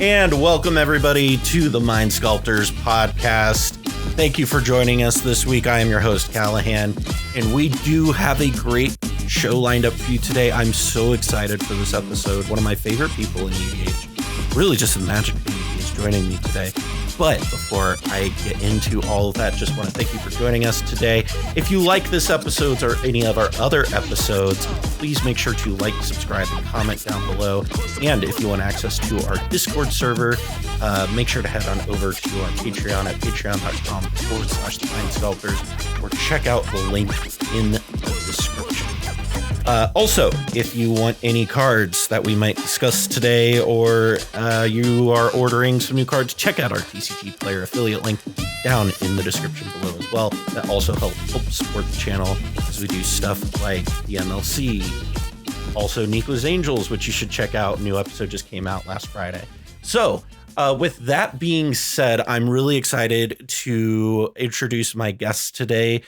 And welcome everybody to the Mind Sculptors podcast. Thank you for joining us this week. I am your host, Callahan, and we do have a great show lined up for you today. I'm so excited for this episode. One of my favorite people in EDH, really just in Magic community, is joining me today. But before I get into all of that, just want to thank you for joining us today. If you like this episode or any of our other episodes, please make sure to like, subscribe, and comment down below. And if you want access to our Discord server, make sure to head on over to our Patreon at patreon.com/themindsculptors or check out the link in the description. Also, if you want any cards that we might discuss today, or you are ordering some new cards, check out our TCG Player affiliate link down in the description below as well. That also helps support the channel as we do stuff like the MLC. Also, Nico's Angels, which you should check out. New episode just came out last Friday. So, with that being said, I'm really excited to introduce my guest today.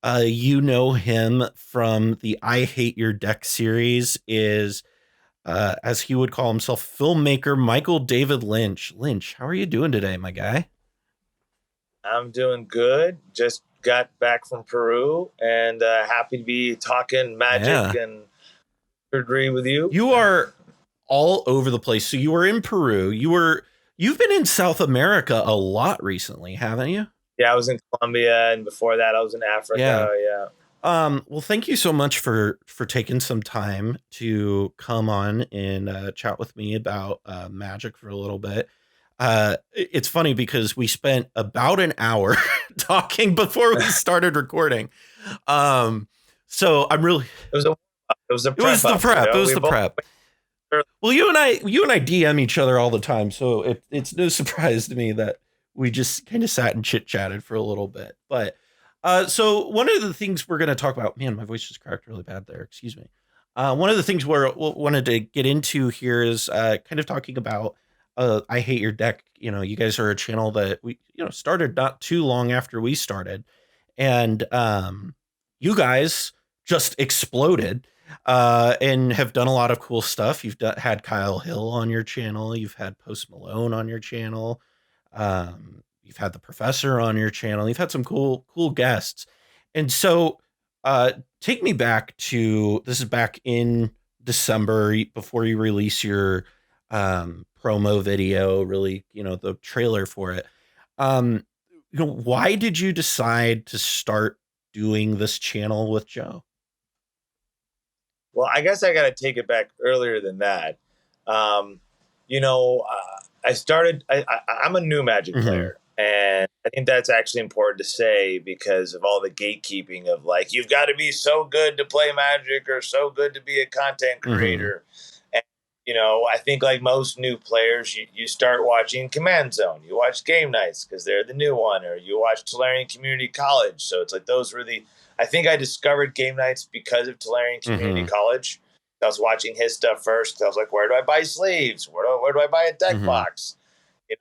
You know him from the I Hate Your Deck series, is, as he would call himself, filmmaker Michael David Lynch. Lynch, how are you doing today, my guy? I'm doing good. Just got back from Peru and happy to be talking magic and agree with you. You are all over the place. So you were in Peru. You've been in South America a lot recently, haven't you? Yeah, I was in Colombia, and before that, I was in Africa. Yeah. Well, thank you so much for taking some time to come on and chat with me about magic for a little bit. It's funny because we spent about an hour talking before we started recording. So I'm really. It was the prep. Well, you and I DM each other all the time, so it's no surprise to me that we just kind of sat and chit-chatted for a little bit. But so one of the things we're going to talk about, man, my voice just cracked really bad there. Excuse me. One of the things we wanted to get into here is kind of talking about I Hate Your Deck. You know, you guys are a channel that we, started not too long after we started. And you guys just exploded and have done a lot of cool stuff. You've had Kyle Hill on your channel. You've had Post Malone on your channel. You've had the professor on your channel. You've had some cool guests. And so, take me back to, this is back in December before you release your, promo video, really, the trailer for it. Why did you decide to start doing this channel with Joe? Well, I guess I got to take it back earlier than that. I'm a new Magic player, and I think that's actually important to say because of all the gatekeeping of like, you've got to be so good to play Magic or so good to be a content creator. And, I think like most new players, you start watching Command Zone, you watch Game Nights because they're the new one, or you watch Tolarian Community College. So it's like those were I think I discovered Game Nights because of Tolarian Community College. I was watching his stuff first. I was like, where do I buy sleeves? Where do I buy a deck box?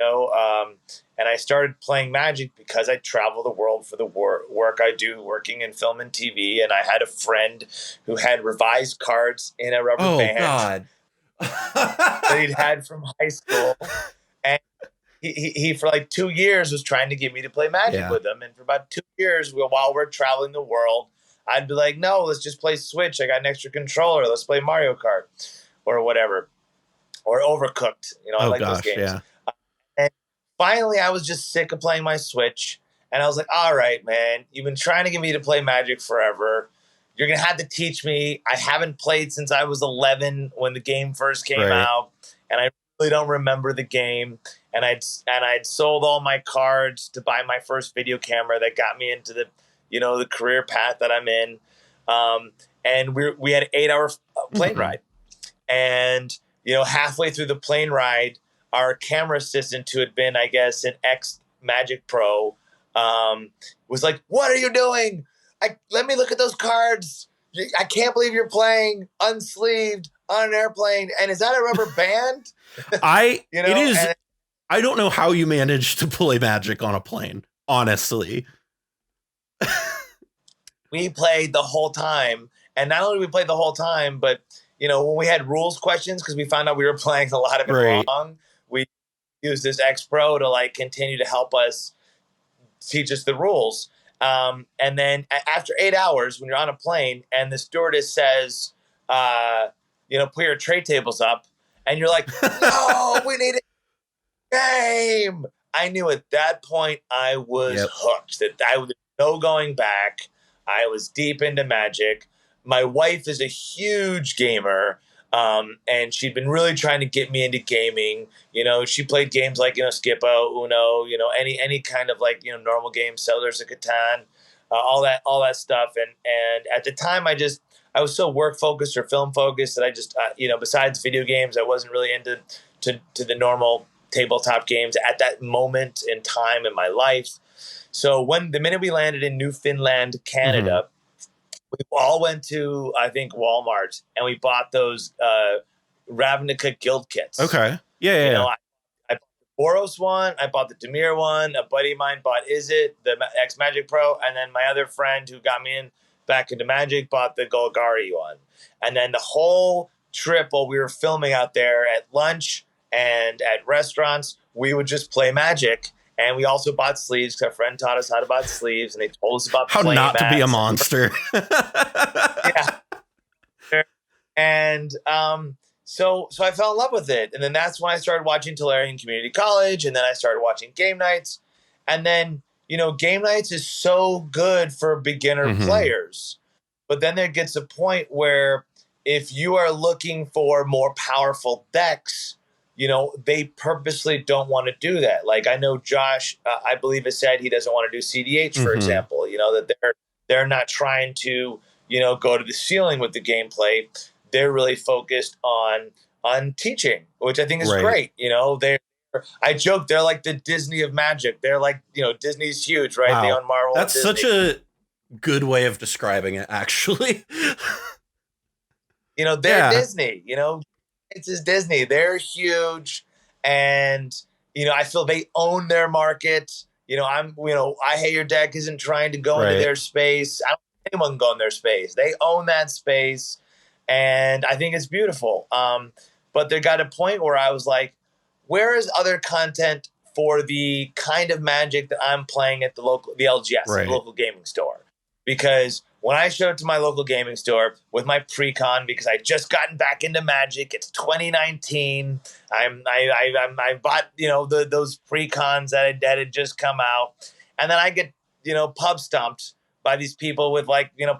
And I started playing Magic because I travel the world for the work I do, working in film and TV. And I had a friend who had revised cards in a rubber band that he'd had from high school. And he for like 2 years was trying to get me to play Magic with him. And for about 2 years, while we're traveling the world, I'd be like, no, let's just play Switch. I got an extra controller. Let's play Mario Kart or whatever. Or Overcooked. I like those games. Yeah. And finally, I was just sick of playing my Switch. And I was like, all right, man, you've been trying to get me to play Magic forever. You're going to have to teach me. I haven't played since I was 11 when the game first came out. And I really don't remember the game. And I'd sold all my cards to buy my first video camera that got me into the career path that I'm in. And we had an 8-hour plane ride. And, halfway through the plane ride, our camera assistant, who had been, I guess, an ex-Magic pro, was like, what are you doing? Let me look at those cards. I can't believe you're playing unsleeved on an airplane. And is that a rubber band? It is. I don't know how you managed to play Magic on a plane, honestly. We played the whole time. And not only did we play the whole time, but, when we had rules questions, because we found out we were playing a lot of it wrong, we use this X Pro to like continue to help us teach us the rules. And then after 8 hours, when you're on a plane and the stewardess says, put your tray tables up, and you're like, no, we need a game. I knew at that point I was hooked, that I was no going back. I was deep into Magic. My wife is a huge gamer. And she'd been really trying to get me into gaming. She played games like, Skippo, Uno, any kind of like, normal games, Settlers of Catan, all that stuff. And at the time I was so work focused or film focused that I just, besides video games, I wasn't really into to the normal tabletop games at that moment in time in my life. So the minute we landed in Newfoundland, Canada, we all went to, I think, Walmart, and we bought those Ravnica guild kits. Okay. Yeah. I bought the Boros one, I bought the Dimir one, a buddy of mine bought the X Magic Pro, and then my other friend who got me back into Magic bought the Golgari one. And then the whole trip while we were filming out there at lunch and at restaurants, we would just play Magic. And we also bought sleeves because our friend taught us how to buy sleeves, and they told us about how not to be a monster. Yeah. And so I fell in love with it. And then that's when I started watching Tolarian Community College, and then I started watching Game Nights. And then, Game Nights is so good for beginner players. But then there gets a point where if you are looking for more powerful decks, they purposely don't want to do that. Like I know Josh, I believe has said he doesn't want to do CDH, for example, that they're not trying to, go to the ceiling with the gameplay. They're really focused on teaching, which I think is great. I joke, they're like the Disney of Magic. They're like, Disney's huge, right? Wow. They own Marvel. That's such a good way of describing it, actually. They're Disney, It's just Disney. They're huge, and I feel they own their market. I Hate Your Deck isn't trying to go into their space. I don't think anyone can go in their space. They own that space, and I think it's beautiful. But there got a point where I was like, where is other content for the kind of Magic that I'm playing at the LGS, the local gaming store? Because when I showed up to my local gaming store with my pre-con, because I just gotten back into Magic, it's 2019. I bought those pre-cons that had just come out, and then I get pub stomped by these people with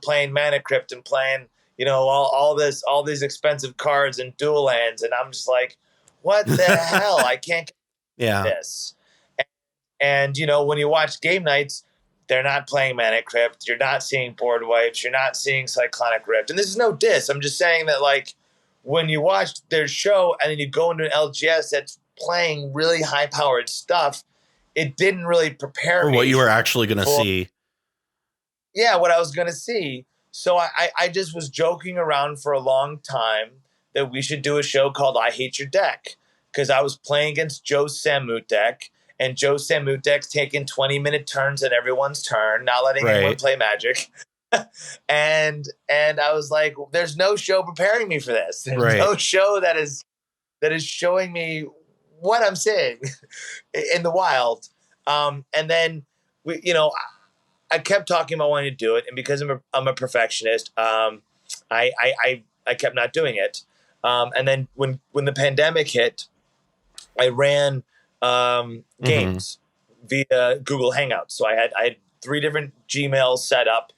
playing Mana Crypt and playing all these expensive cards and dual lands, and I'm just like, what the hell? I can't get this. And when you watch Game Nights, they're not playing Mana Crypt. You're not seeing board wipes. You're not seeing Cyclonic Rift. And this is no diss. I'm just saying that, when you watch their show and then you go into an LGS that's playing really high-powered stuff, it didn't really prepare me. For what you were actually going to see. Yeah, what I was going to see. So I just was joking around for a long time that we should do a show called I Hate Your Deck, because I was playing against Joe Samut deck. And Joe Samutek's taking 20-minute turns at everyone's turn, not letting anyone play Magic. and I was like, there's no show preparing me for this. There's no show that is showing me what I'm seeing in the wild. And then I kept talking about wanting to do it, and because I'm a perfectionist, I kept not doing it. And then when the pandemic hit, I ran games via Google Hangouts. So I had 3 different Gmails set up,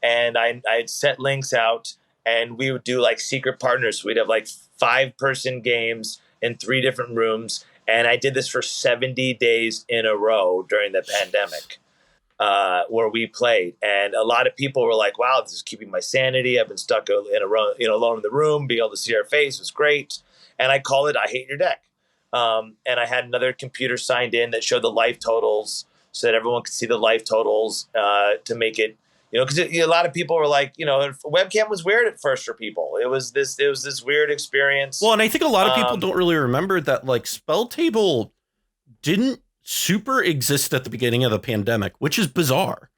and I'd set links out, and we would do secret partners. So we'd have 5-person games in 3 different rooms. And I did this for 70 days in a row during the pandemic, where we played. And a lot of people were like, wow, this is keeping my sanity. I've been stuck in a row, alone in the room. Being able to see our face was great. And I called it I Hate Your Deck. And I had another computer signed in that showed the life totals so that everyone could see the life totals to make it, because a lot of people were like, webcam was weird at first for people. It was this weird experience. Well, and I think a lot of people don't really remember that Spell Table didn't super exist at the beginning of the pandemic, which is bizarre.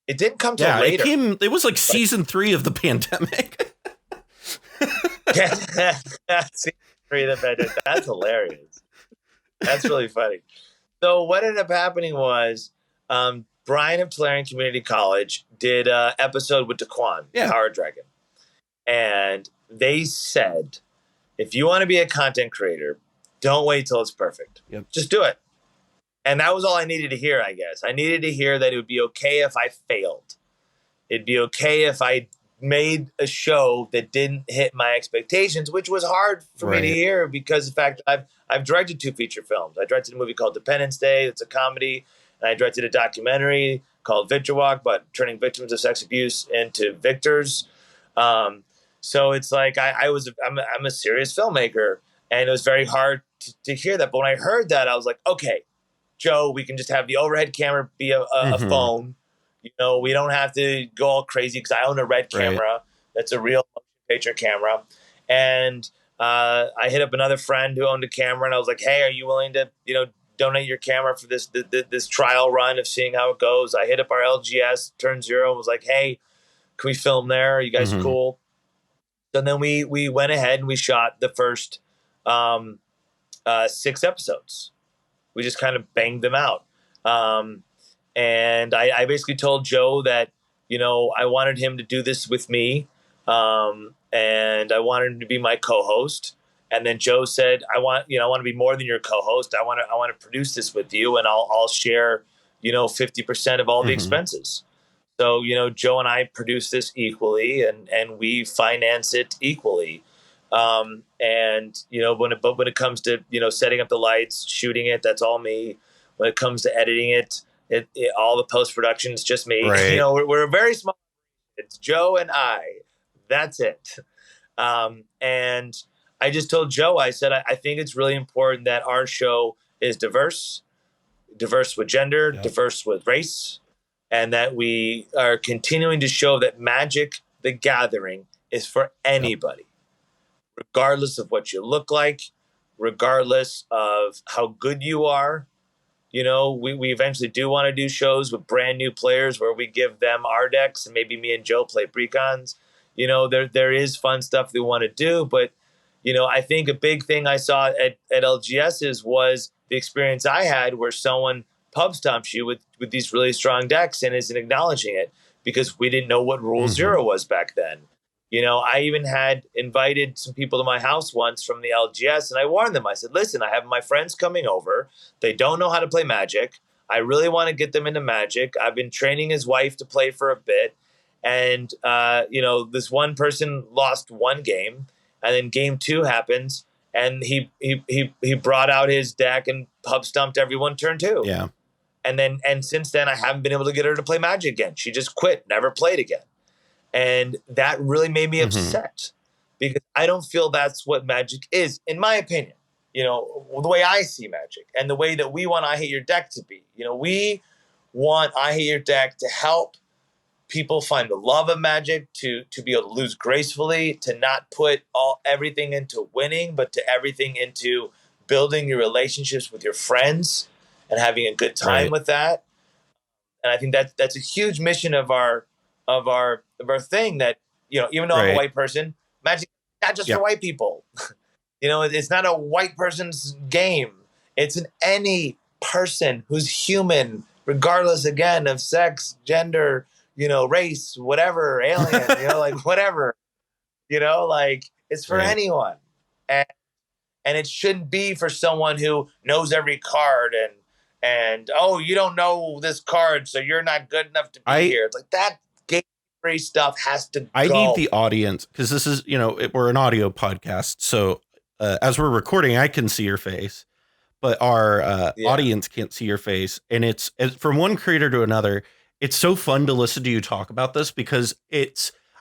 It didn't come till later. It was season 3 of the pandemic. That's hilarious. That's really funny. So what ended up happening was Brian of Tulare Community College did an episode with Daquan, Yeah. Power Dragon. And they said, if you want to be a content creator, don't wait till it's perfect. Yep. Just do it. And that was all I needed to hear, I guess. I needed to hear that it would be okay if I failed. It'd be okay if I made a show that didn't hit my expectations, which was hard for me to hear because of the fact I've directed 2 feature films. I directed a movie called Dependence Day, it's a comedy, and I directed a documentary called Victor Walk, but turning victims of sex abuse into victors. So it's like I'm a serious filmmaker, and it was very hard to hear that. But when I heard that, I was like, okay, Joe, we can just have the overhead camera be a phone. You know, we don't have to go all crazy because I own a red camera. That's a real picture camera. And I hit up another friend who owned a camera, and I was like, hey, are you willing to, donate your camera for this trial run of seeing how it goes? I hit up our LGS, Turn Zero, and was like, hey, can we film there? Are you guys cool? And then we went ahead and we shot the first 6 episodes. We just kind of banged them out. And I basically told Joe that, I wanted him to do this with me. And I wanted him to be my co-host. And then Joe said, I want to be more than your co-host. I want to produce this with you, and I'll share, 50% of all the expenses. So, Joe and I produce this equally, and we finance it equally. And, when it comes to, setting up the lights, shooting it, that's all me. When it comes to editing it, all the post-production is just me. Right. We're a very small, it's Joe and I, that's it. And I just told Joe, I said, I think it's really important that our show is diverse with gender, diverse with race, and that we are continuing to show that Magic the Gathering is for anybody, regardless of what you look like, regardless of how good you are. We eventually do want to do shows with brand new players where we give them our decks and maybe me and Joe play precons. There is fun stuff we want to do, but I think a big thing I saw at LGS's was the experience I had where someone pub stomps you with these really strong decks and isn't acknowledging it because we didn't know what Rule Zero was back then. I even had invited some people to my house once from the LGS, and I warned them. I said, listen, I have my friends coming over. They don't know how to play Magic. I really want to get them into Magic. I've been training his wife to play for a bit. And, this one person lost one game, and then game 2 happens, and he brought out his deck and pub stumped everyone turn 2. Yeah. And since then, I haven't been able to get her to play Magic again. She just quit, never played again. And that really made me upset because I don't feel that's what Magic is, in my opinion. The way I see Magic and the way that we want I Hate Your Deck to be. We want I Hate Your Deck to help people find the love of Magic, to be able to lose gracefully, to not put everything into winning, but to everything into building your relationships with your friends and having a good time with that. And I think that's a huge mission of our thing, that even though I'm a white person, Magic is not just for white people. It's not a white person's game. It's an any person who's human, regardless again of sex, gender, race, whatever, alien, whatever, it's for anyone. And it shouldn't be for someone who knows every card and you don't know this card, so you're not good enough to be here. It's like that free stuff has to go. I need the audience, because this is, we're an audio podcast. So as we're recording, I can see your face, but our audience can't see your face. And it's from one creator to another. It's so fun to listen to you talk about this because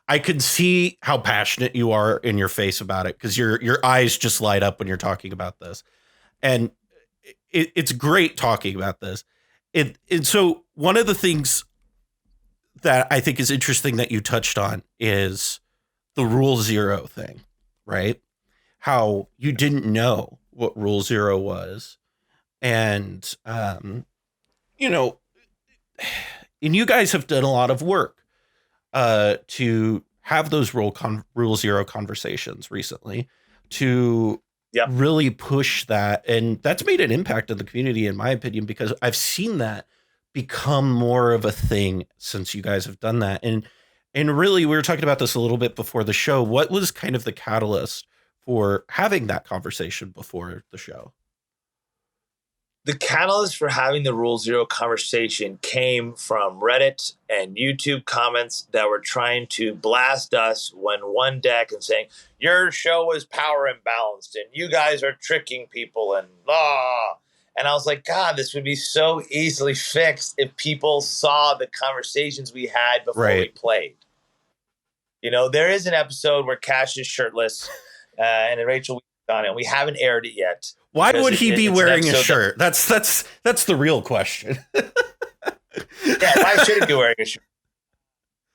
I can see how passionate you are in your face about it, because your eyes just light up when you're talking about this. And it's great talking about this. And so one of the things that I think is interesting that you touched on is the Rule Zero thing, right? How you didn't know what Rule Zero was. And, and you guys have done a lot of work to have those Rule Zero conversations recently, to Yep. really push that, and that's made an impact on the community, in my opinion, because I've seen that become more of a thing since you guys have done that. And really, we were talking about this a little bit before the show. What was kind of the catalyst for having that conversation before the show? The catalyst for having the Rule Zero conversation came from Reddit and YouTube comments that were trying to blast us when one deck and saying, your show is power imbalanced and you guys are tricking people and blah. And I was like, God, this would be so easily fixed if people saw the conversations we had before we played. You know, there is an episode where Cash is shirtless and Rachel on it. We haven't aired it yet. Why would he be wearing a shirt? That's the real question. Yeah, why should he be wearing a shirt?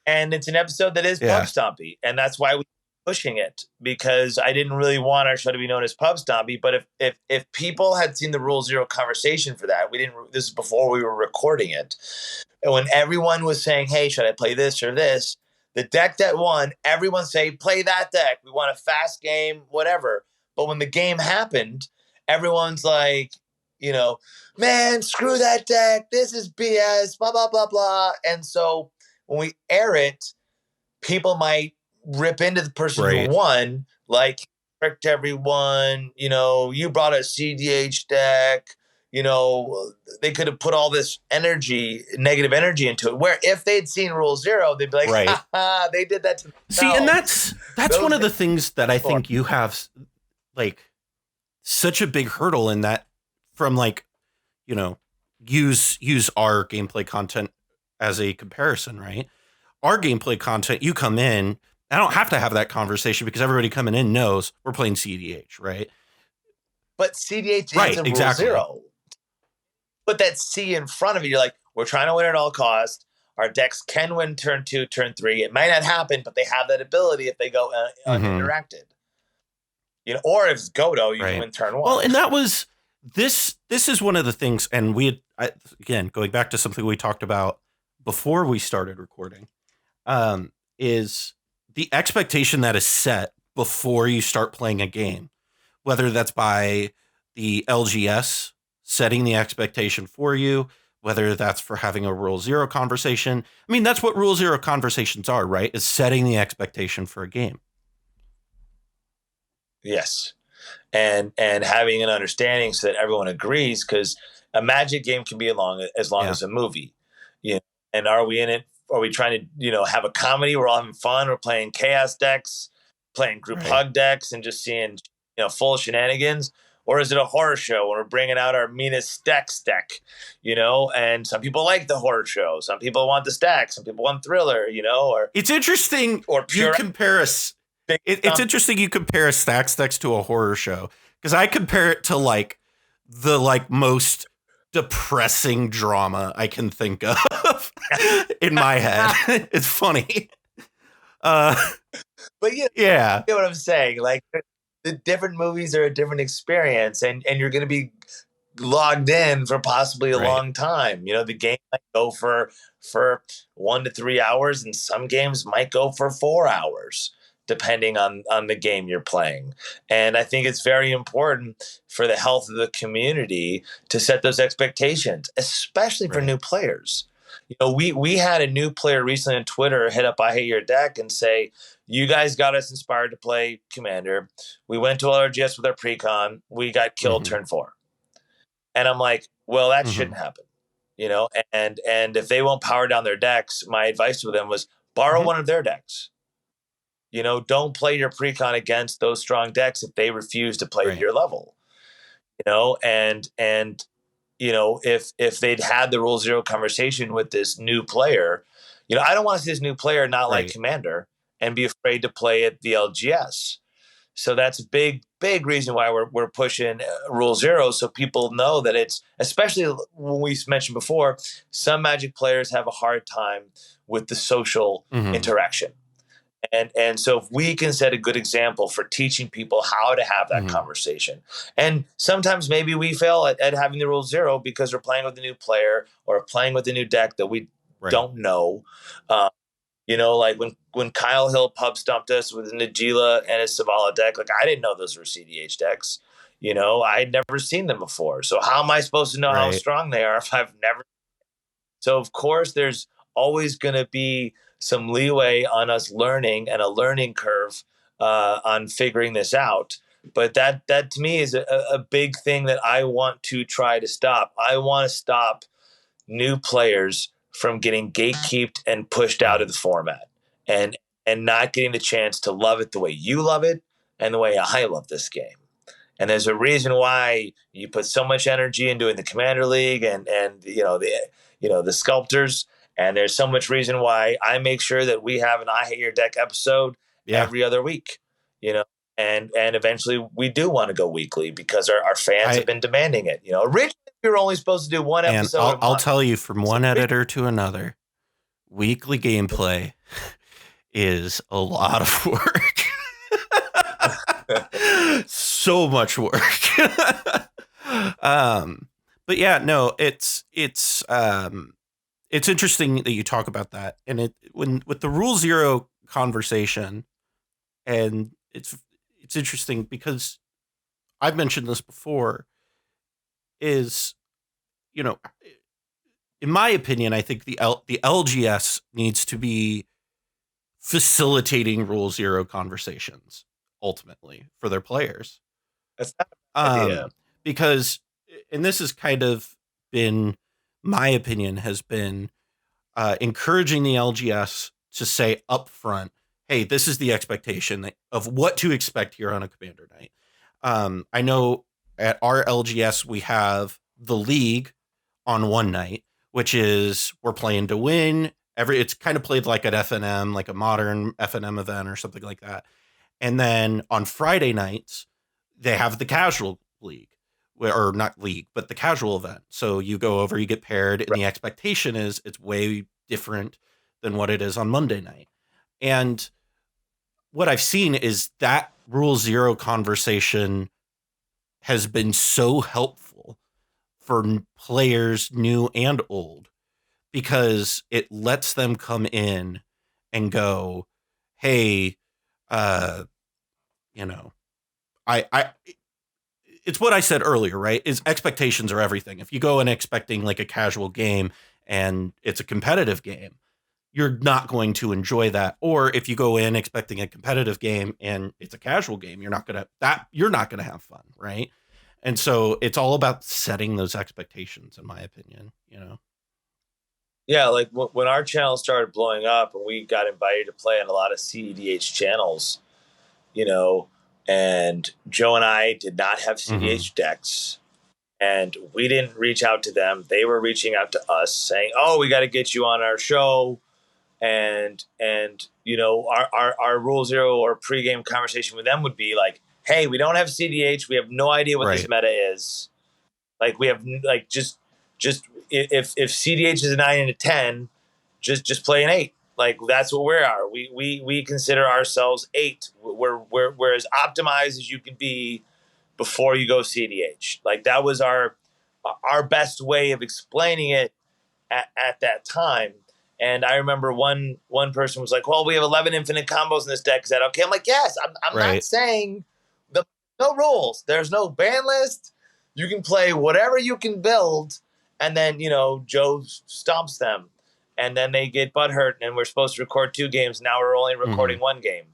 And it's an episode that is Pub Stompy, and that's why we're pushing it, because I didn't really want our show to be known as Pub Stompy. But if people had seen the Rule Zero conversation for that, we didn't. This is before we were recording it, and when everyone was saying, "Hey, should I play this or this?" The deck that won, everyone say, "Play that deck. We want a fast game, whatever." But when the game happened, everyone's like, you know, man, screw that deck. This is BS, blah, blah, blah, blah. And so when we air it, people might rip into the person who won, like, tricked everyone, you know, you brought a CDH deck, you know, they could have put all this energy, negative energy into it, where if they'd seen Rule Zero, they'd be like, ha, ha, they did that to themselves. See, and that's one of the things that I think you have, like, such a big hurdle in that, from, like, you know, use our gameplay content as a comparison, right? Our gameplay content, you come in, I don't have to have that conversation because everybody coming in knows we're playing CDH, right? But CDH is a Rule Zero. Put that C in front of it. You're like, we're trying to win at all costs. Our decks can win turn 2, turn 3. It might not happen, but they have that ability if they go uninteracted. You know, or if it's Godo, you can win turn 1. Well, and that was this is one of the things, and again, going back to something we talked about before we started recording, is the expectation that is set before you start playing a game, whether that's by the LGS setting the expectation for you, whether that's for having a Rule Zero conversation. I mean, that's what Rule Zero conversations are, right? Is setting the expectation for a game. Yes. And having an understanding so that everyone agrees, because a Magic game can be as long as a movie. You know? And are we in it? Are we trying to, you know, have a comedy? We're all having fun. We're playing chaos decks, playing group hug decks, and just seeing, you know, full shenanigans. Or is it a horror show when we're bringing out our meanest deck, you know? And some people like the horror show. Some people want the stack. Some people want thriller, you know? Or it's interesting. Or pure. You compare us. It's interesting you compare a stacks to a horror show, because I compare it to like the most depressing drama I can think of in my head. It's funny. But yeah, you know what I'm saying? Like, the different movies are a different experience, and you're going to be logged in for possibly a long time. You know, the game might go for 1 to 3 hours, and some games might go for 4 hours, depending on the game you're playing. And I think it's very important for the health of the community to set those expectations, especially for new players. You know, we had a new player recently on Twitter hit up I Hate Your Deck and say, you guys got us inspired to play Commander. We went to LRGS with our precon. We got killed turn 4. And I'm like, well, that shouldn't happen. You know, and if they won't power down their decks, my advice to them was borrow one of their decks. You know, don't play your precon against those strong decks if they refuse to play at your level. You know, and you know, if they'd had the Rule Zero conversation with this new player, you know, I don't want to see this new player not like Commander and be afraid to play at the LGS. So that's a big reason why we're pushing Rule Zero, so people know that it's, especially when we mentioned before, some Magic players have a hard time with the social interaction. And so if we can set a good example for teaching people how to have that conversation, and sometimes maybe we fail at having the Rule Zero because we're playing with a new player or playing with a new deck that we don't know. You know, like when Kyle Hill pub stumped us with Najila and his Savala deck, like I didn't know those were CDH decks. You know, I'd never seen them before. So how am I supposed to know how Right. strong they are if I've never? So of course, there's always going to be some leeway on us learning and a learning curve on figuring this out. But that to me is a big thing that I want to try to stop. I want to stop new players from getting gatekeeped and pushed out Right. of the format and not getting the chance to love it the way you love it and the way I love this game. And there's a reason why you put so much energy into doing the Commander League and the Sculptors. And there's so much reason why I make sure that we have an I Hate Your Deck episode Yeah. every other week. You know, and eventually we do want to go weekly because our fans have I been demanding it. You know, originally we were only supposed to do one and episode a I'll month. tell you, from So one editor to another, weekly gameplay is a lot of work. So much work. But yeah, no, it's interesting that you talk about that, and it when with the Rule Zero conversation, and it's interesting because I've mentioned this before. Is, you know, in my opinion, I think the LGS needs to be facilitating Rule Zero conversations ultimately for their players. that's not an idea. Because, and this has kind of been my opinion, has been encouraging the LGS to say upfront, hey, this is the expectation of what to expect here on a Commander night. I know at our LGS we have the league on one night, which is we're playing to win. It's kind of played like an FNM, like a modern FNM event or something like that. And then on Friday nights, they have the casual league, or not league, but the casual event. So you go over, you get paired, and Right. the expectation is it's way different than what it is on Monday night. And what I've seen is that Rule Zero conversation has been so helpful for players new and old, because it lets them come in and go, hey, uh, you know, I it's what I said earlier, right? Is expectations are everything. If you go in expecting like a casual game and it's a competitive game, you're not going to enjoy that. Or if you go in expecting a competitive game and it's a casual game, you're not gonna have fun, right? And so it's all about setting those expectations, in my opinion. Yeah, like when our channel started blowing up and we got invited to play on a lot of CEDH channels, you know, and Joe and I did not have Mm-hmm. CDH decks, and we didn't reach out to them. They were reaching out to us saying, "Oh, we got to get you on our show." And our Rule Zero or pregame conversation with them would be like, "Hey, we don't have CDH. We have no idea what this Right. meta is. Like, we have like just if CDH is a 9 and a 10, just play an 8. Like, that's what we are. We consider ourselves 8. We're as optimized as you can be before you go CDH. Like, that was our best way of explaining it at that time. And I remember one person was like, "Well, we have 11 infinite combos in this deck. Is that okay?" I'm like, "Yes." I'm not Right. saying no rules. There's no ban list. You can play whatever you can build, and then Joe stomps them, and then they get butthurt, and we're supposed to record 2 games. Now we're only Mm-hmm. recording 1 game,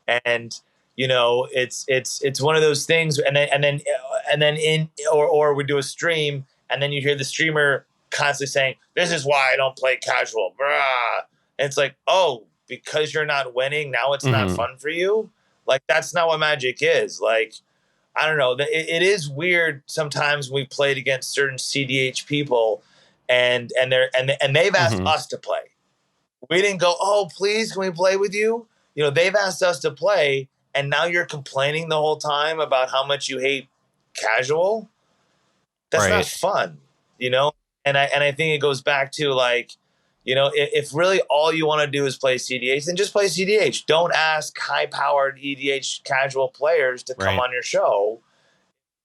and it's one of those things. And then in or we do a stream, and then you hear the streamer constantly saying, "This is why I don't play casual." Brah. And it's like, oh, because you're not winning, now it's not Mm-hmm. fun for you. Like, that's not what Magic is. Like, I don't know. It is weird sometimes when we played against certain CDH people, and they've asked Mm-hmm. us to play. We didn't go, "Oh, please, can we play with you?" They've asked us to play, and now you're complaining the whole time about how much you hate casual. That's not Right. fun, you know. And I think it goes back to, like, if really all you want to do is play CDH, then just play CDH. Don't ask high-powered EDH casual players to come Right. on your show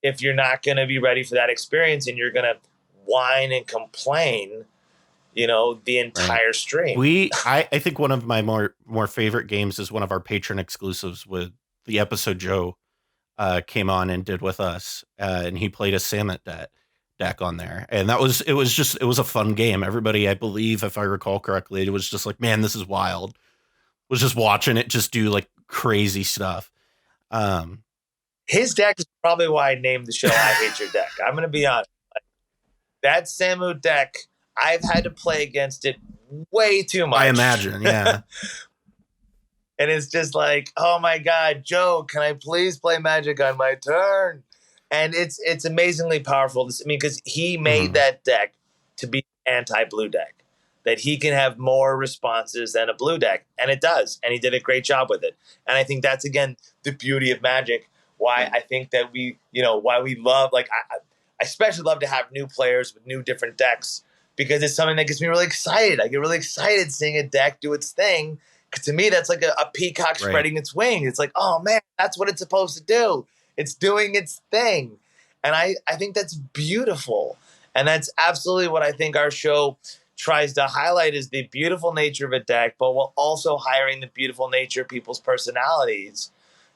if you're not going to be ready for that experience, and you're going to whine and complain. the entire stream. I think one of my more favorite games is one of our patron exclusives with the episode Joe came on and did with us, and he played a Samet deck on there, and it was a fun game. Everybody, I believe, if I recall correctly, it was just like, man, this is wild. Was just watching it just do like crazy stuff. His deck is probably why I named the show I Hate Your Deck. I'm going to be honest. That Samu deck, I've had to play against it way too much. I imagine, yeah. And it's just like, oh my God, Joe, can I please play Magic on my turn? And it's amazingly powerful. Because he made that deck to be anti-blue deck. That he can have more responses than a blue deck. And it does. And he did a great job with it. And I think that's, again, the beauty of Magic. Why I think that why we love, like, I especially love to have new players with new different decks, because it's something that gets me really excited. I get really excited seeing a deck do its thing. Because to me, that's like a peacock spreading its wings. It's like, oh man, that's what it's supposed to do. It's doing its thing. And I think that's beautiful. And that's absolutely what I think our show tries to highlight, is the beautiful nature of a deck, but while also highlighting the beautiful nature of people's personalities,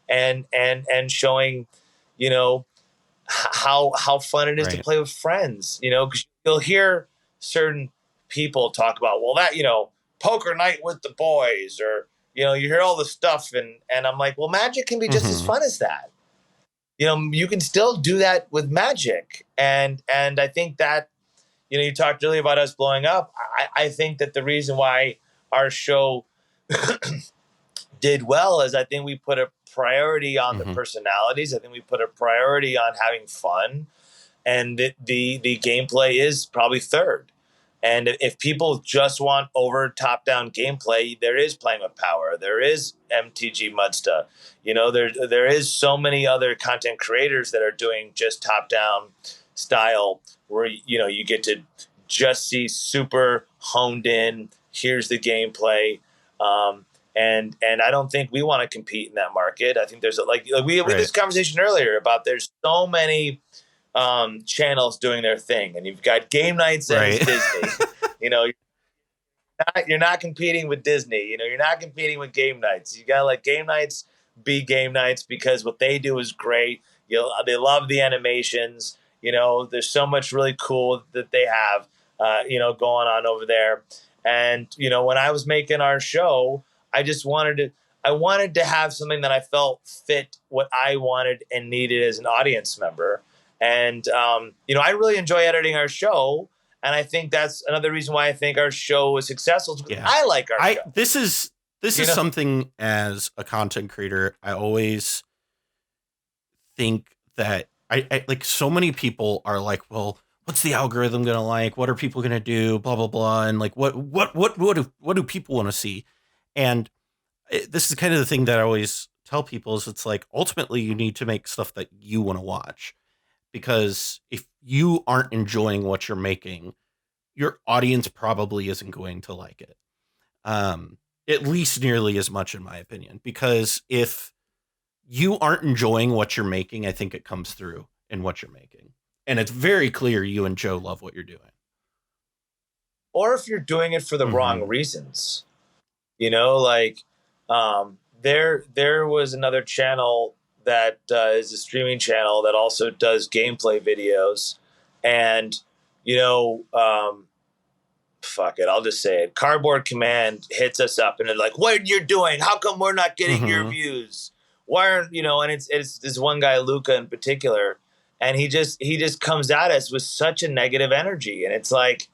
and showing, how fun it is to play with friends. Because you'll hear certain people talk about, well, that, poker night with the boys, or, you hear all the stuff. And I'm like, well, Magic can be just as fun as that. You can still do that with Magic. And I think that, you talked earlier about us blowing up. I think that the reason why our show did well is I think we put a priority on the personalities. I think we put a priority on having fun. And the gameplay is probably third. And if people just want over top-down gameplay, there is Playing with Power. There is MTG Mudsta. There is so many other content creators that are doing just top-down style, where you get to just see super honed in. Here's the gameplay, and I don't think we want to compete in that market. I think there's we had this conversation earlier about there's so many channels doing their thing, and you've got game nights and Disney. You're not competing with Disney. You're not competing with game nights. You gotta let game nights be game nights, because what they do is great. They love the animations. There's so much really cool that they have, going on over there. And, when I was making our show, I wanted to have something that I felt fit what I wanted and needed as an audience member. And, I really enjoy editing our show. And I think that's another reason why I think our show is successful. Yeah. I like our show. This is something, as a content creator, I always think that I like, so many people are like, well, what's the algorithm going to like? What are people going to do? Blah, blah, blah. And like, what do people want to see? And this is kind of the thing that I always tell people, is it's like, ultimately you need to make stuff that you want to watch, because if you aren't enjoying what you're making, your audience probably isn't going to like it. At least nearly as much, in my opinion, because if you aren't enjoying what you're making, I think it comes through in what you're making. And it's very clear you and Joe love what you're doing. Or if you're doing it for the wrong reasons. There was another channel that is a streaming channel that also does gameplay videos. And, fuck it, I'll just say it. Cardboard Command hits us up and they're like, what you're doing? How come we're not getting your views? Why aren't, and it's this one guy, Luca in particular, and he just comes at us with such a negative energy. And it's like,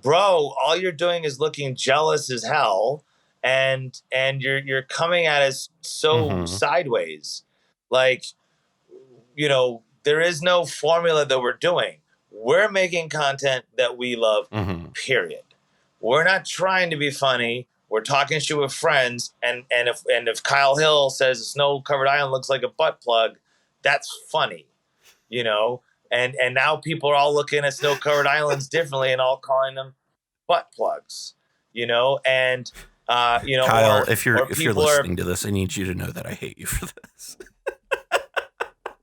bro, all you're doing is looking jealous as hell, and you're coming at us so sideways. Like, there is no formula that we're doing. We're making content that we love, period. We're not trying to be funny. We're talking shit with friends, and if Kyle Hill says a snow-covered island looks like a butt plug, that's funny, And now people are all looking at snow-covered islands differently and all calling them butt plugs, And Kyle, if you're listening to this, I need you to know that I hate you for this.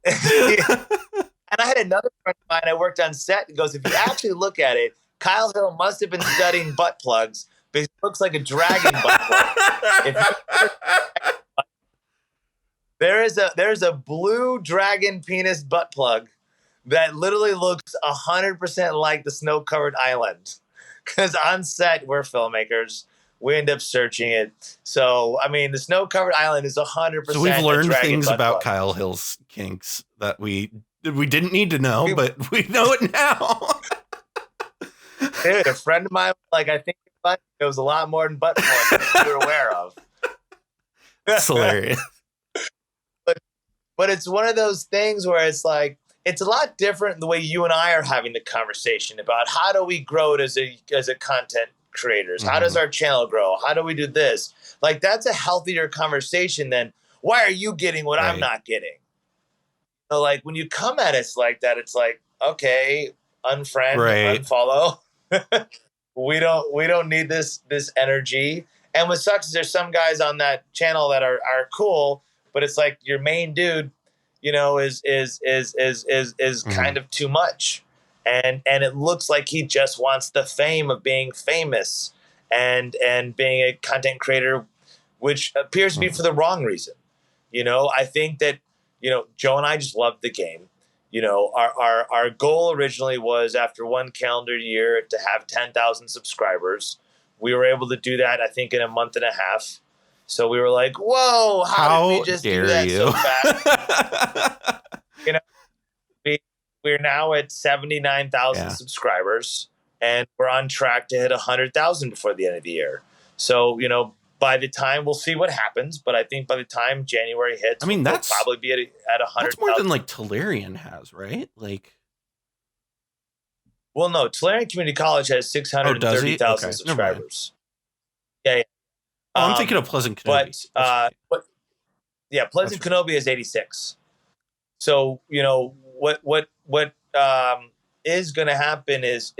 And I had another friend of mine I worked on set, and goes, if you actually look at it, Kyle Hill must have been studying butt plugs because it looks like a dragon butt plug. There's a blue dragon penis butt plug that literally looks 100% like the snow-covered island. Because on set, we're filmmakers. We end up searching it. So, I mean, the snow-covered island is 100%. So we've learned things about plug. Kyle Hill's kinks that we didn't need to know, but we know it now. Dude, a friend of mine, like, I think it was a lot more than butt plug than you were aware of. That's hilarious. But it's one of those things where it's like, it's a lot different the way you and I are having the conversation about how do we grow it as a content creators? How does our channel grow? How do we do this? Like, that's a healthier conversation than why are you getting what I'm not getting? So like when you come at us like that, it's like, okay, unfriend, unfollow. we don't need this energy. And what sucks is there's some guys on that channel that are cool, but it's like your main dude, you know, is kind of too much. And it looks like he just wants the fame of being famous and being a content creator, which appears to be for the wrong reason. You know, I think that, you know, Joe and I just loved the game. You know, our goal originally was after one calendar year to have 10,000 subscribers. We were able to do that, I think, in a month and a half. So we were like, whoa, how did we just do that so fast? You know, we're now at 79,000 subscribers, and we're on track to hit 100,000 before the end of the year. So, you know, by the time, we'll see what happens, but I think by the time January hits, I mean, we'll probably be at 100,000. That's more than like Tolarian has, right? Like, well, no, Tolarian Community College has 630,000 subscribers. Yeah. I'm thinking of Pleasant Kenobi. But yeah, Pleasant Kenobi is 86. So, you know, what is going to happen is,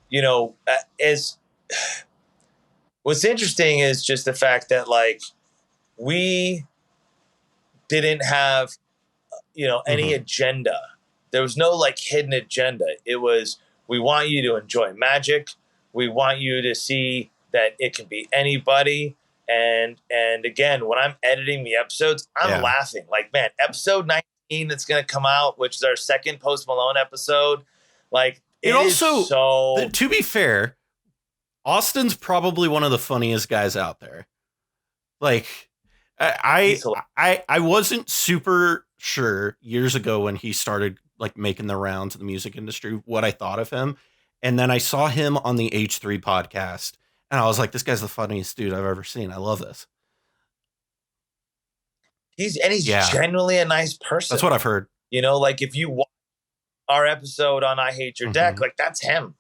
you know, what's interesting is just the fact that, like, we didn't have, you know, any agenda. There was no, like, hidden agenda. It was, we want you to enjoy Magic. We want you to see that it can be anybody. And again, when I'm editing the episodes, I'm laughing. Like, man, episode 19 that's going to come out, which is our second Post Malone episode. Like, it also, is so... To be fair, Austin's probably one of the funniest guys out there. Like, I wasn't super sure years ago when he started, like, making the rounds in the music industry what I thought of him. And then I saw him on the H3 podcast, and I was like, this guy's the funniest dude I've ever seen. I love this. He's genuinely a nice person. That's what I've heard. You know, like, if you watch our episode on I Hate Your Deck, like, that's him.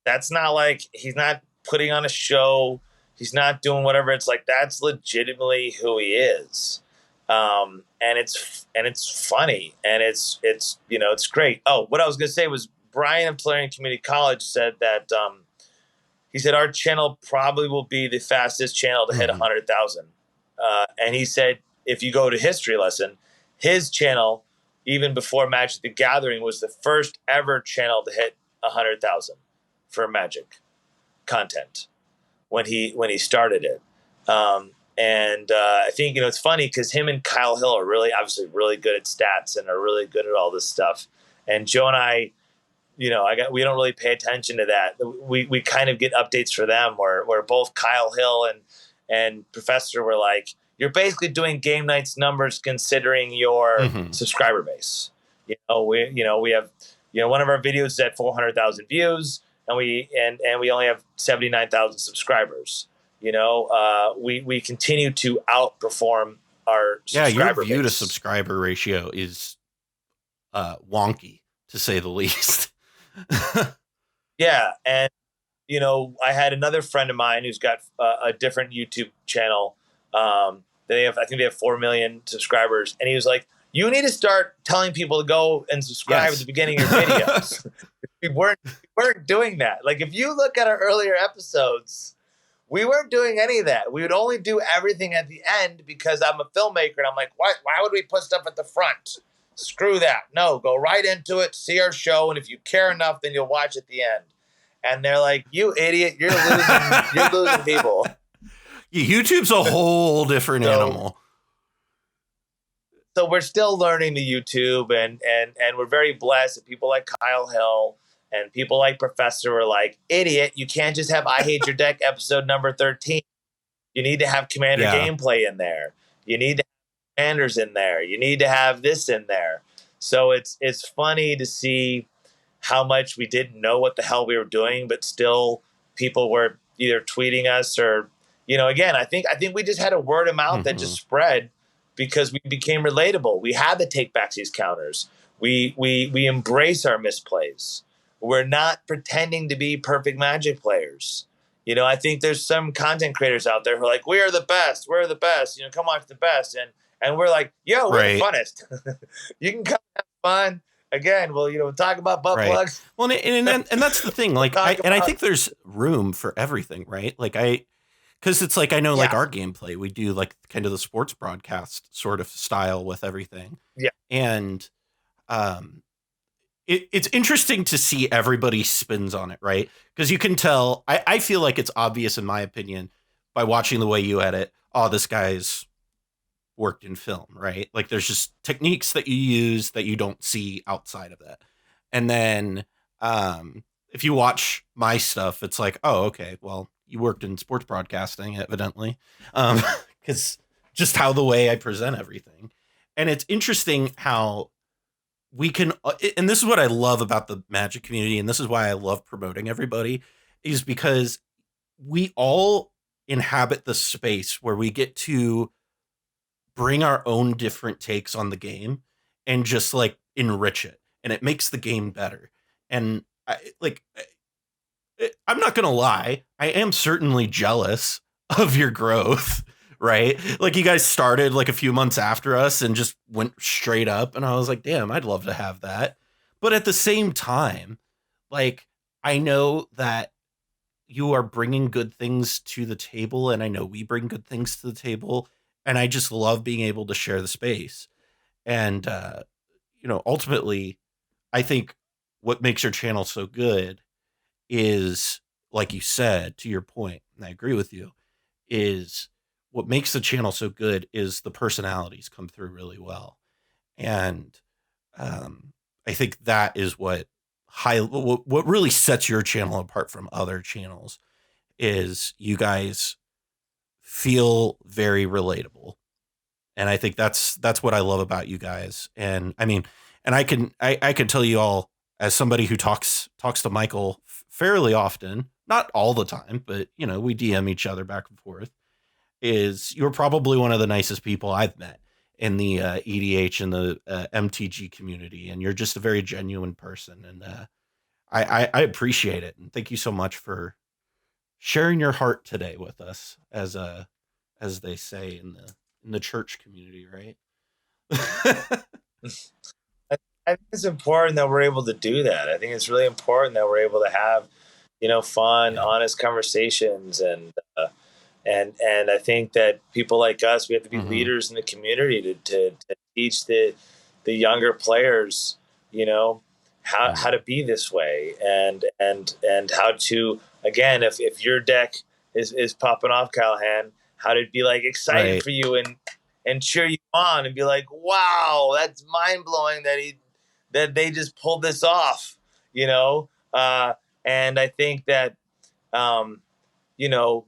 That's not like, he's not putting on a show. He's not doing whatever. It's like, that's legitimately who he is. And it's funny, and it's, you know, it's great. Oh, what I was going to say was Brian of Tolarian Community College said that, he said, our channel probably will be the fastest channel to hit 100,000. And he said, if you go to History Lesson, his channel, even before Magic the Gathering, was the first ever channel to hit 100,000 for Magic content when he started it. I think, you know, it's funny because him and Kyle Hill are obviously really good at stats and are really good at all this stuff. And Joe and I, you know, we don't really pay attention to that. We kind of get updates for them where both Kyle Hill and Professor were like, you're basically doing Game Night's numbers considering your subscriber base. You know, we have, you know, one of our videos is at 400,000 views, and we only have 79,000 subscribers. You know, we continue to outperform our subscriber your view base. to subscriber ratio is wonky, to say the least. Yeah, and you know, I had another friend of mine who's got a different YouTube channel. I think they have 4 million subscribers, and he was like, "You need to start telling people to go and subscribe at the beginning of your videos." we weren't doing that. Like, if you look at our earlier episodes, we weren't doing any of that. We would only do everything at the end because I'm a filmmaker, and I'm like, why would we put stuff at the front? Screw that. No, go right into it, see our show, and if you care enough, then you'll watch at the end. and they're like, "You idiot, you're losing people." YouTube's a whole different animal. So we're still learning the YouTube, and we're very blessed that people like Kyle Hill and people like Professor are like, "Idiot, you can't just have I Hate Your Deck episode number 13. You need to have Commander gameplay in there. You need to have Commanders in there. You need to have this in there." So it's funny to see how much we didn't know what the hell we were doing, but still people were either tweeting us or, again, I think we just had a word of mouth that just spread because we became relatable. We had to take back these counters. We embrace our misplays. We're not pretending to be perfect Magic players. I think there's some content creators out there who are like, "We are the best. We're the best. Come watch the best." And we're like, "Yo, we're the funnest. You can come have fun." Again, we'll talk about butt plugs. Well, and that's the thing. Like, I think there's room for everything, right? Like, because it's like, I know, like, our gameplay, we do like kind of the sports broadcast sort of style with everything. Yeah. And it's interesting to see everybody's spins on it, right? Because you can tell, I feel like it's obvious, in my opinion, by watching the way you edit, oh, this guy's worked in film, right? Like, there's just techniques that you use that you don't see outside of that. And then if you watch my stuff, it's like, oh, okay, well, you worked in sports broadcasting, evidently, because just how the way I present everything. And it's interesting how we can, and this is what I love about the Magic community, and this is why I love promoting everybody, is because we all inhabit the space where we get to bring our own different takes on the game and just like enrich it, and it makes the game better. And I'm not gonna lie, I am certainly jealous of your growth, right? Like, you guys started like a few months after us and just went straight up, and I was like, damn, I'd love to have that. But at the same time, like, I know that you are bringing good things to the table, and I know we bring good things to the table, and I just love being able to share the space. And ultimately, I think what makes your channel so good is, like you said, to your point, and I agree with you, is what makes the channel so good is the personalities come through really well. And I think that is what really sets your channel apart from other channels, is you guys feel very relatable. And I think that's what I love about you guys. And I mean, and I can tell you all, as somebody who talks to Michael fairly often, not all the time, but we DM each other back and forth, is you're probably one of the nicest people I've met in the EDH and the MTG community, and you're just a very genuine person, and I appreciate it, and thank you so much for sharing your heart today with us, as they say in the church community, right? I think it's important that we're able to do that. I think it's really important that we're able to have, fun, honest conversations, and I think that people like us, we have to be leaders in the community to teach the younger players, how to be this way, and how to, again, if your deck is popping off, Callahan, how to be like excited for you and cheer you on and be like, wow, that's mind blowing that they just pulled this off, and I think that,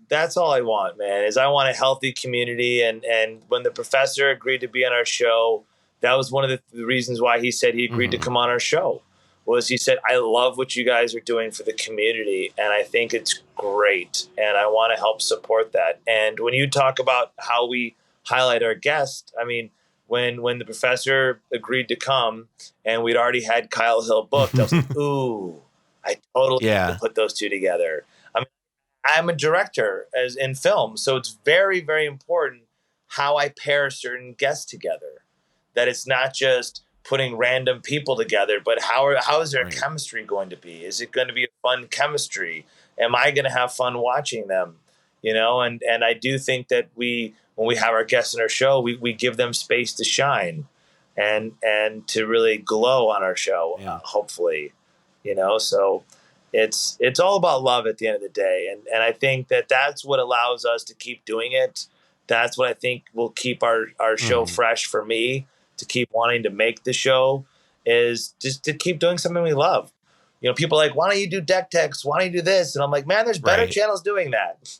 that's all I want, man, is I want a healthy community. And when the professor agreed to be on our show, that was one of the reasons why he said he agreed to come on our show, was he said, I love what you guys are doing for the community, and I think it's great, and I want to help support that. And when you talk about how we highlight our guests, I mean, when the professor agreed to come and we'd already had Kyle Hill booked, I was like, ooh, I totally put those two together. I mean, I'm a director as in film, so it's very, very important how I pair certain guests together. That it's not just putting random people together, but how is their chemistry going to be? Is it going to be a fun chemistry? Am I going to have fun watching them? And I do think that when we have our guests in our show, we give them space to shine and to really glow on our show, hopefully, so it's all about love at the end of the day, and I think that's what allows us to keep doing it. That's what I think will keep our show Mhm. fresh for me, to keep wanting to make the show, is just to keep doing something we love. People are like, why don't you do deck techs? Why don't you do this? And I'm like, man, there's better Right. channels doing that.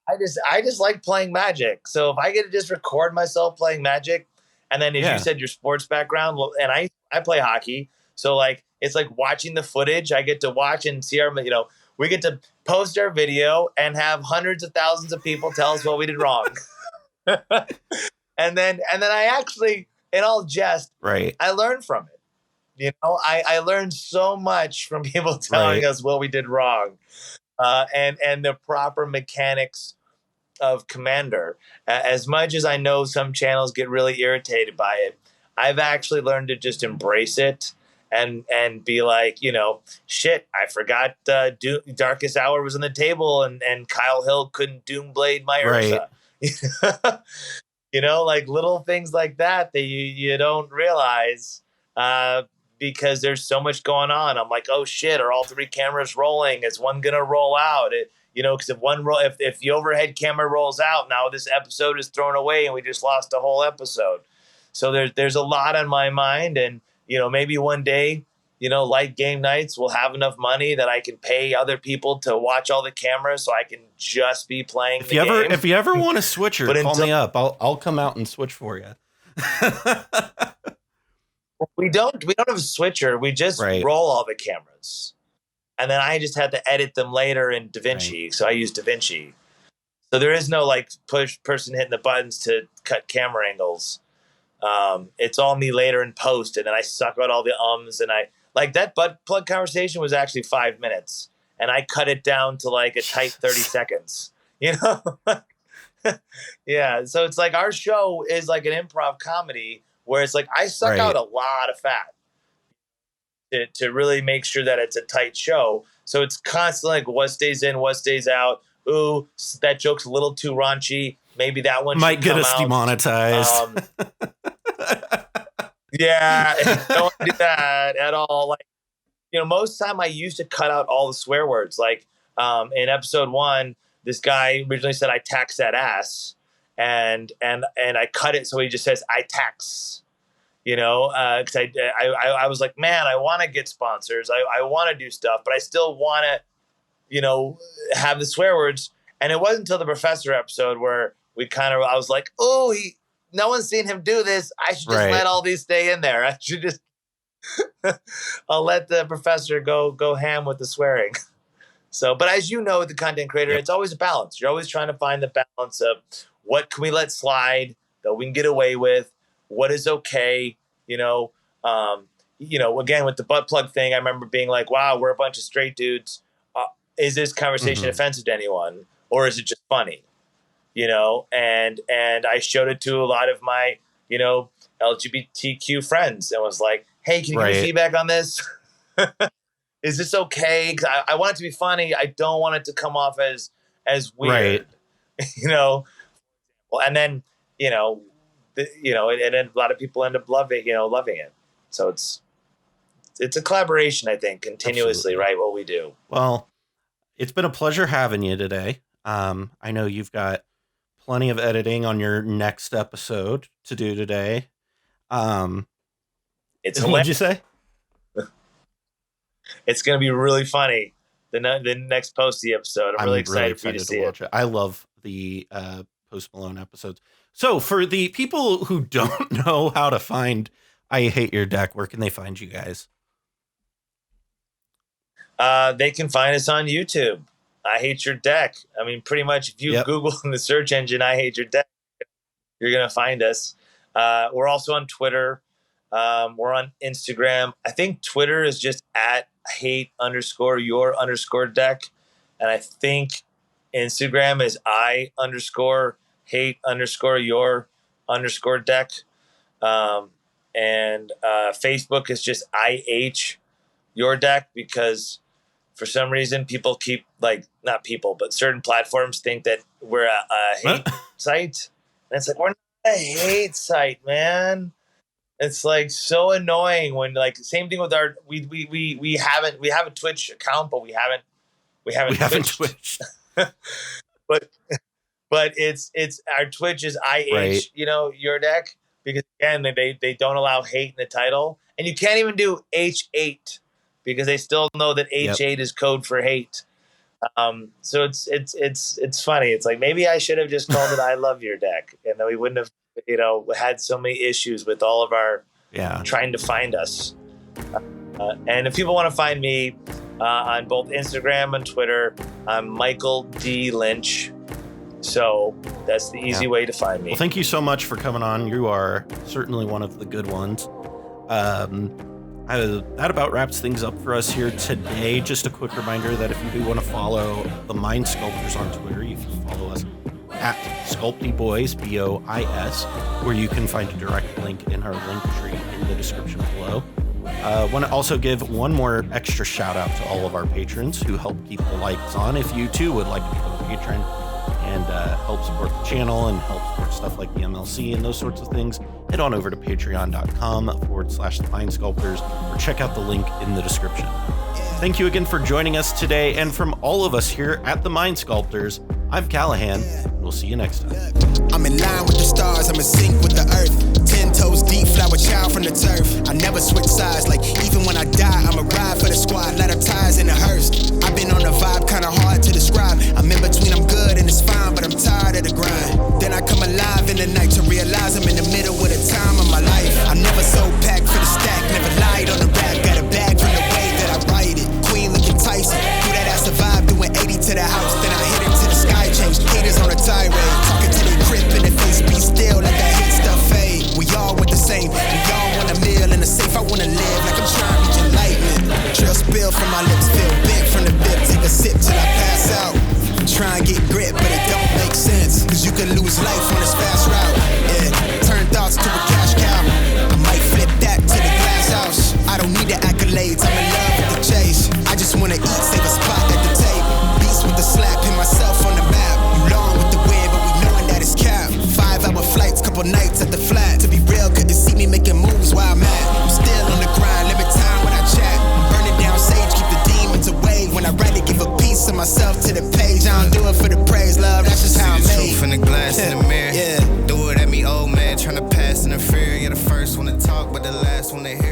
I just like playing Magic. So if I get to just record myself playing Magic, and then as you Yeah. said, your sports background, and I play hockey, so like it's like watching the footage. I get to watch and see we get to post our video and have hundreds of thousands of people tell us what we did wrong. and then I actually, in all jest, Right. I learned from it. I learned so much from people telling Right. us what we did wrong, and the proper mechanics of Commander. As much as I know some channels get really irritated by it, I've actually learned to just embrace it and be like, shit, I forgot Darkest Hour was on the table, and Kyle Hill couldn't Doomblade my Right. Ursa. Like little things like that you don't realize, because there's so much going on. I'm like, oh shit, are all three cameras rolling? Is one gonna roll out? Because if the overhead camera rolls out, now this episode is thrown away and we just lost a whole episode. So there's a lot on my mind, and maybe one day, like game nights, will have enough money that I can pay other people to watch all the cameras, so I can just be playing the game. If you ever want a switcher, But call me up. I'll come out and switch for you. we don't have a switcher. We just Right. roll all the cameras, and then I just had to edit them later in DaVinci. Right. So I use DaVinci. So there is no like person hitting the buttons to cut camera angles. It's all me later in post, and then I suck out all the ums, and I like that butt plug conversation was actually 5 minutes, and I cut it down to like a tight 30 seconds. Yeah. So it's like our show is like an improv comedy where it's like I suck out a lot of fat to really make sure that it's a tight show. So it's constantly like what stays in, what stays out. Ooh, that joke's a little too raunchy. Maybe that one might get us out. demonetized. Yeah, don't do that at all. Like, most of the time I used to cut out all the swear words. Like in episode 1, this guy originally said I tax that ass, and I cut it so he just says I tax. Because I was like, man, I want to get sponsors. I want to do stuff, but I still want to, have the swear words. And it wasn't until the professor episode where I was like, oh, no one's seen him do this. I should just let all these stay in there. I should just, I'll let the professor go ham with the swearing. So, but as you know, with the content creator, it's always a balance. You're always trying to find the balance of what can we let slide that we can get away with, what is okay, again, with the butt plug thing, I remember being like, wow, we're a bunch of straight dudes. Is this conversation offensive to anyone, or is it just funny? And I showed it to a lot of my, LGBTQ friends and was like, hey, can you give me feedback on this? Is this okay? 'Cause I want it to be funny. I don't want it to come off as weird, Well, and then, and then a lot of people end up loving it. So it's a collaboration, I think, continuously, right? What we do. Well, it's been a pleasure having you today. I know you've got plenty of editing on your next episode to do today. What'd you say? It's going to be really funny. The next Posty episode. I'm really excited for you to see watch it. I love the Post Malone episodes. So for the people who don't know how to find I Hate Your Deck, where can they find you guys? They can find us on YouTube. I Hate Your Deck. I mean, pretty much if you Google in the search engine, I Hate Your Deck, you're going to find us. We're also on Twitter. We're on Instagram. I think Twitter is just at hate_your_deck. And I think Instagram is I_hate_your_deck. And Facebook is just IH your deck, because for some reason people keep not people, but certain platforms think that we're a hate site. And it's like, we're not a hate site, man. It's like so annoying when like same thing with our we have a Twitch account, but we haven't Twitched. but it's our Twitch is IH, Right. Your deck, because again they don't allow hate in the title, and you can't even do H8 because they still know that H8 is code for hate. So it's funny. It's like maybe I should have just called it I love your deck, and then we wouldn't have had so many issues with all of our trying to find us. And if people want to find me on both Instagram and Twitter, I'm Michael D. Lynch. So that's the easy way to find me. Well, thank you so much for coming on. You are certainly one of the good ones. That about wraps things up for us here today. Just a quick reminder that if you do want to follow the Mind Sculptors on Twitter, you can follow us at SculptyBoys, BOIS, where you can find a direct link in our link tree in the description below. Want to also give one more extra shout out to all of our patrons who help keep the lights on. If you too would like to become a patron and help support the channel and help support stuff like the MLC and those sorts of things, head on over to patreon.com/The Mind Sculptors or check out the link in the description. Thank you again for joining us today, and from all of us here at the Mind Sculptors, I'm Callahan. We'll see you next time. I'm in line with the stars, I'm in sync with the earth. 10 toes deep, flower child from the turf. I never switch sides, like even when I die, I'm a ride for the squad, ladder ties in a hearse. I've been on a vibe, kinda hard to describe. I'm in between, I'm good and it's fine, but I'm tired of the grind. Then I come alive in the night to realize I'm in the middle of the time of my life. I never so packed for the stack, never lied on the rap. Got a bag from the way that I write it. Queen looking Tyson, do that ass survive, doing 80 to the house, then I hit it to the sky, change haters on a tirade. Talking to the crib in the face, be still, let that hate stuff fade. We all want the same, we all want a meal in the safe. I wanna live like I'm trying to reach enlightenment. Trail spill from my lips, feel big from the bib, take a sip till I pass out. I'm trying to get grit, but it don't make sense, cause you can lose life on this fast route. Yeah, turn thoughts to a cash cow. I might flip that to the glass house. I don't need the accolades, I'm in love with the chase. I just wanna eat, save a spot at the table. Beast with the slap, pin myself on the map. You long with the wind, but we knowing that it's capped. 5-hour flights, couple nights at the flat. To be real, couldn't see me making moves while I'm at. I'm still on the grind, limit time when I chat. I'm burning down sage, keep the demons away. When I write it, give a piece of myself to the page. I don't do it for the praise, love, that's just how I'm made. Truth in the glass in the mirror. Yeah. Do it at me, old man, trying to pass in the fear. You're the first one to talk, but the last one to hear.